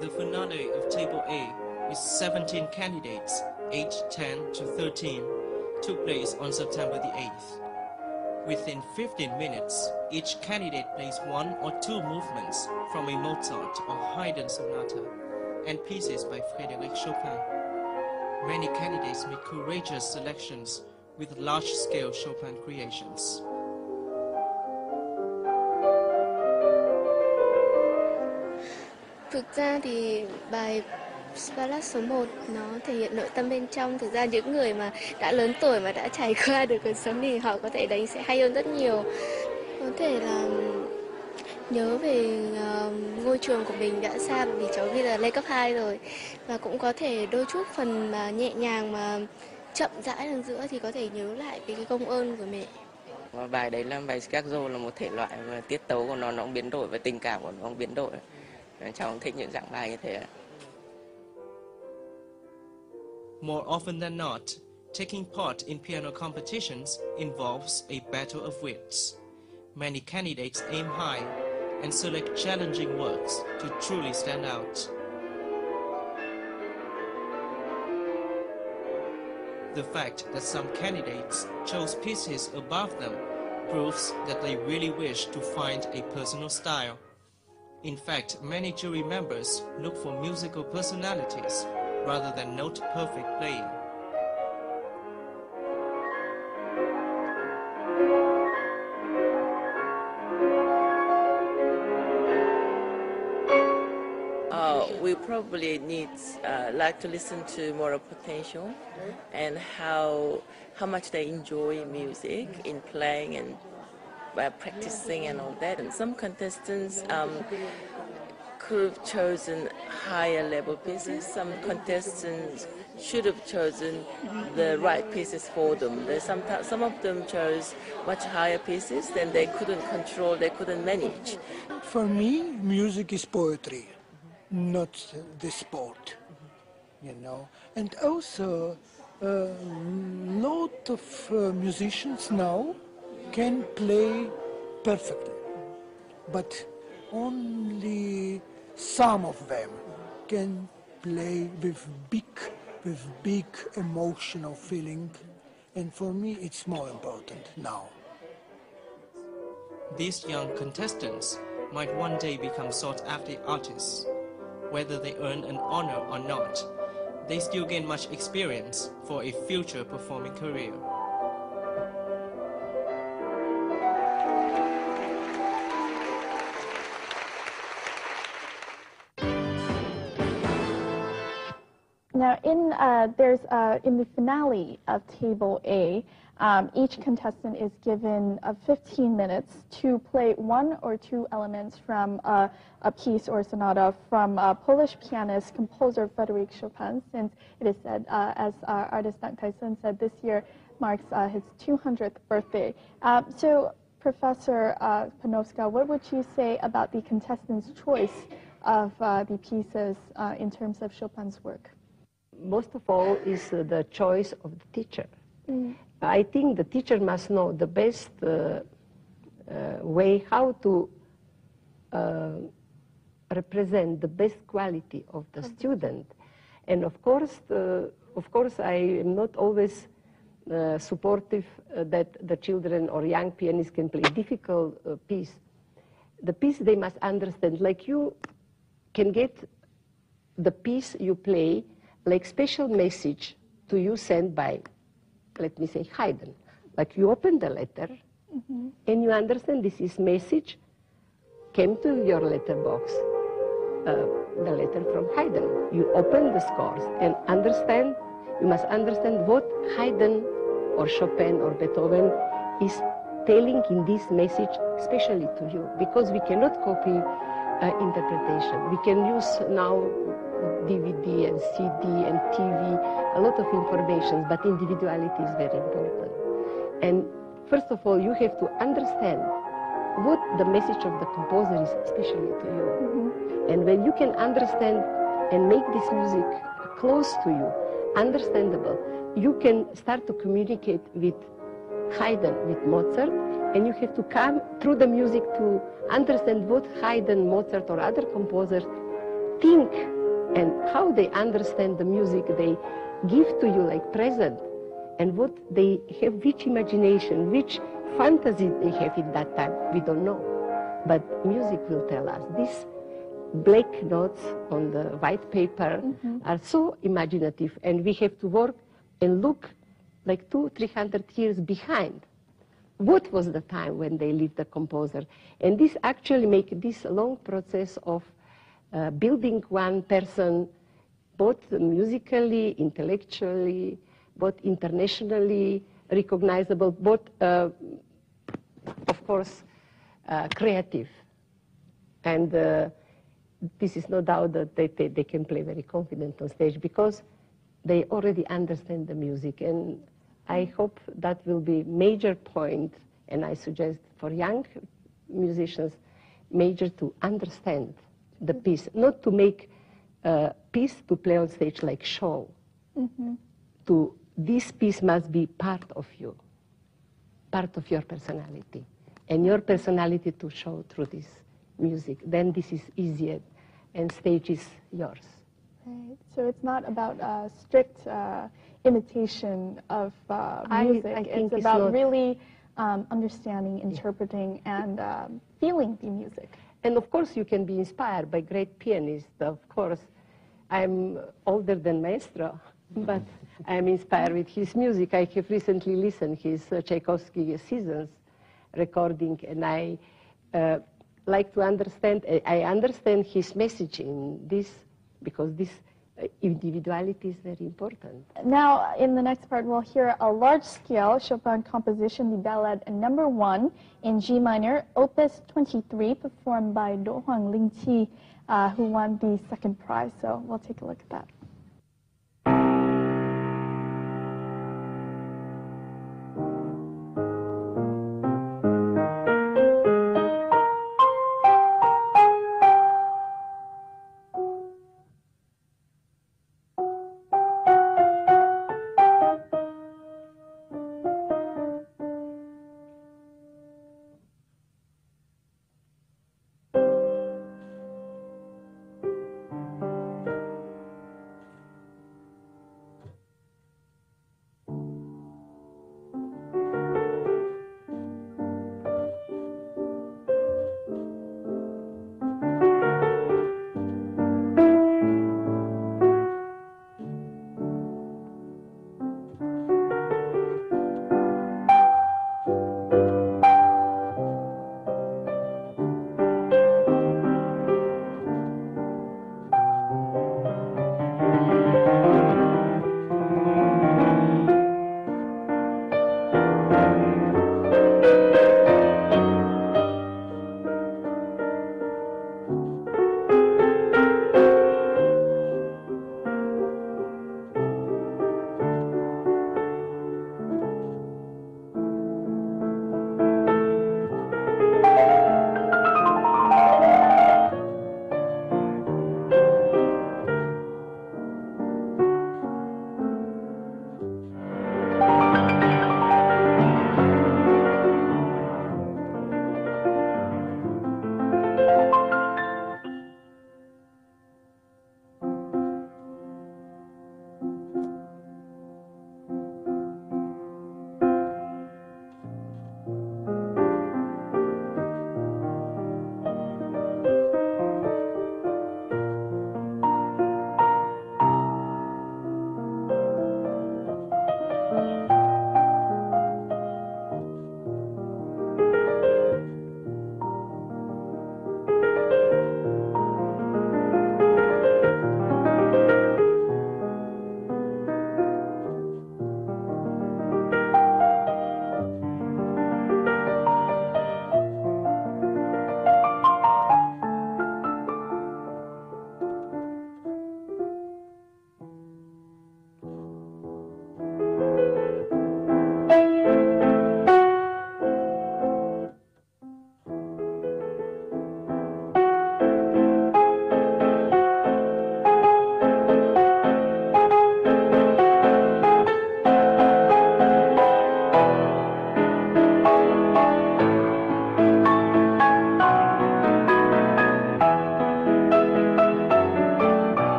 The finale of Table A, with 17 candidates, aged 10 to 13, took place on September the 8th. Within 15 minutes, each candidate plays one or two movements from a Mozart or Haydn sonata and pieces by Frédéric Chopin. Many candidates make courageous selections with large-scale Chopin creations. Thực ra thì bài Ballad số 1 nó thể hiện nội tâm bên trong. Thực ra những người mà đã lớn tuổi mà đã trải qua được cuộc sống thì họ có thể đánh sẽ hay hơn rất nhiều. Có thể là nhớ về ngôi trường của mình đã xa vì cháu bây giờ lên cấp 2 rồi. Và cũng có thể đôi chút phần mà nhẹ nhàng mà chậm rãi đằng giữa thì có thể nhớ lại về cái công ơn của mẹ. Và bài đấy là bài scherzo, là một thể loại mà tiết tấu của nó cũng biến đổi và tình cảm của nó cũng biến đổi. Cháu cũng thích những dạng bài như thế. More often than not, taking part in piano competitions involves a battle of wits. Many candidates aim high and select challenging works to truly stand out. The fact that some candidates chose pieces above them proves that they really wish to find a personal style. In fact, many jury members look for musical personalities rather than note-perfect playing. We probably need like to listen to more of potential and how much they enjoy music in playing and practicing and all that. And some contestants could have chosen higher level pieces. Some contestants should have chosen the right pieces for them. Some of them chose much higher pieces than they couldn't control, they couldn't manage. For me, music is poetry, not the sport, you know. And also, a lot of musicians now can play perfectly, but only some of them can play with big emotional feeling, and for me it's more important now. These young contestants might one day become sought-after artists. Whether they earn an honor or not, they still gain much experience for a future performing career. Now, in the finale of Table A, each contestant is given 15 minutes to play one or two elements from a piece or sonata from Polish pianist, composer Frédéric Chopin, since it is said, as artist Doug Tyson said, this year marks his 200th birthday. So, Professor Panowska, what would you say about the contestants' choice of the pieces in terms of Chopin's work? Most of all is the choice of the teacher. I think the teacher must know the best way how to represent the best quality of the student. And of course, I am not always supportive that the children or young pianists can play difficult piece. The piece they must understand, like you can get the piece you play like special message to you sent by, let me say, Haydn. Like you open the letter and you understand this is message came to your letterbox, the letter from Haydn. You open the scores and understand, you must understand what Haydn or Chopin or Beethoven is telling in this message, especially to you, because we cannot copy interpretation. We can use now DVD and CD and TV, a lot of information, but individuality is very important. And first of all, you have to understand what the message of the composer is, especially to you. And when you can understand and make this music close to you, understandable, you can start to communicate with Haydn, with Mozart, and you have to come through the music to understand what Haydn, Mozart, or other composers think and how they understand the music they give to you like present, and what they have, which imagination, which fantasy they have in that time, we don't know. But music will tell us. These black notes on the white paper are so imaginative, and we have to work and look like 200-300 years behind. What was the time when they lived, the composer? And this actually makes this long process of building one person, both musically, intellectually, both internationally recognizable, both, of course, creative. And this is no doubt that they can play very confident on stage because they already understand the music. And I hope that will be a major point, and I suggest for young musicians, major to understand the piece, not to make a piece to play on stage like show. This piece must be part of you, part of your personality, and your personality to show through this music. Then this is easier, and stage is yours. Right. So it's not about strict imitation of music. I think it's about not. really understanding, interpreting, and feeling the music. And of course, you can be inspired by great pianists. Of course, I'm older than Maestro, but I'm inspired with his music. I have recently listened his Tchaikovsky Seasons recording, and I like to understand. I understand his message in this, because this individuality is very important. Now, in the next part, we'll hear a large-scale Chopin composition, the Ballad No. 1 in G minor, Opus 23, performed by Do Huang Lingqi, who won the second prize. So we'll take a look at that.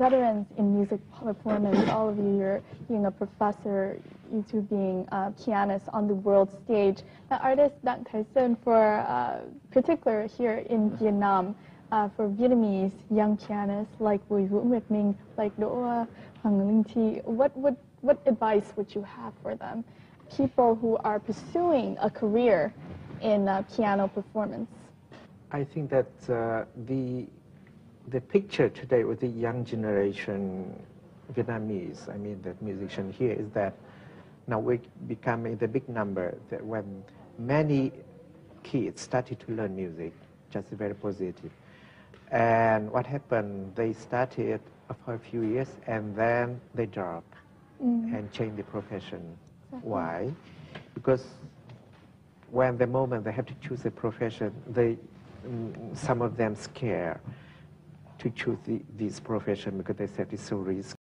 veterans in music performance. All of you, you're being a professor, you two being pianists on the world stage. The artist Đặng Thái Sơn, for particular here in Vietnam, for Vietnamese young pianists like Bui Vu Nguyet Minh, like Đỗ Hoàng Linh Thi, what advice would you have for them? People who are pursuing a career in piano performance. I think that the picture today with the young generation Vietnamese, I mean, that musician here, is that now we're becoming the big number, that when many kids started to learn music, just very positive. And what happened, they started for a few years and then they drop and change the profession. Why? Because when the moment they have to choose a profession, some of them scare to choose this profession because they said it's so risky.